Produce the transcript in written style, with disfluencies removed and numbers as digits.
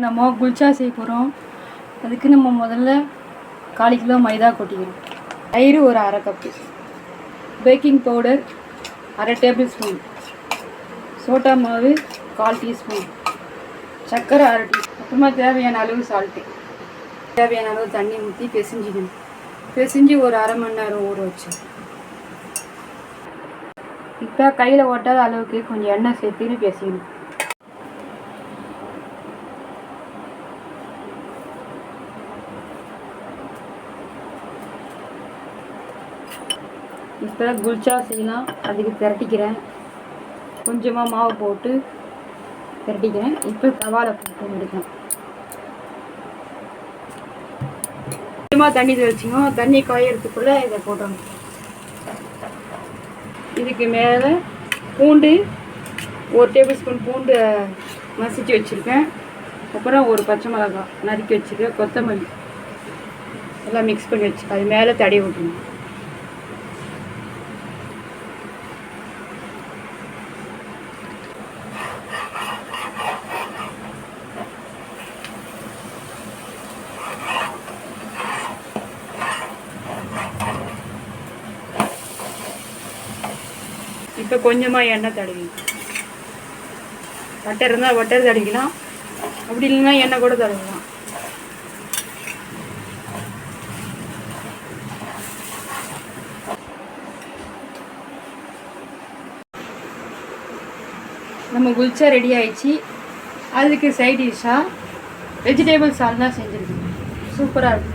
நம்ம குல்ச்சா செய்ய போகிறோம். அதுக்கு நம்ம முதல்ல 1/4 கிலோ மைதா கொட்டிக்கணும். தயிர் ஒரு 1/2 cup, baking powder 1/2 tablespoon, soda மாவு 1/4 டீஸ்பூன், சர்க்கரை 1/2 டீஸ்பூன், அப்புறமா தேவையான அளவு சால்ட்டு, தேவையான அளவு தண்ணி ஊற்றி பிசைஞ்சிக்கணும். பிசைஞ்சு ஒரு 1/2 மணி நேரம் ஊற வச்சு இப்போ கையில் ஒட்டாத அளவுக்கு கொஞ்சம் எண்ணெய் சேர்த்துன்னு பிசைக்கணும். இப்போ குல்ச்சா செய்யலாம். அதுக்கு திரட்டிக்கிறேன். கொஞ்சமாக மாவு போட்டு திரட்டிக்கிறேன். இப்போ தவாவில் போட்டு எடுக்கலாம். கொஞ்சமாக தண்ணி தெளிச்சிக்கணும். தண்ணி காயறதுக்குள்ளே இதை போட்டோம். இதுக்கு மேலே பூண்டு 1 டேபிள் ஸ்பூன் பூண்டு மசிச்சு வச்சுருக்கேன். அப்புறம் ஒரு பச்சை மிளகாய் நறுக்கி வச்சுருக்கேன். கொத்தமல்லி எல்லாம் மிக்ஸ் பண்ணி வச்சுருக்கேன். அது மேலே தடவி விட்டுணும். இப்போ கொஞ்சமாக எண்ணெய் தடவிக்கலாம். பட்டர் இருந்தால் பட்டர் தடவிக்கலாம், அப்படி இல்லைன்னா எண்ணெய் கூட தடவிக்கலாம். நம்ம குல்ச்சா ரெடி ஆயிடுச்சு. அதுக்கு சைட் டிஷ்ஷாக வெஜிடேபிள் சால்னா செஞ்சுருக்கோம். சூப்பராக இருக்கும்.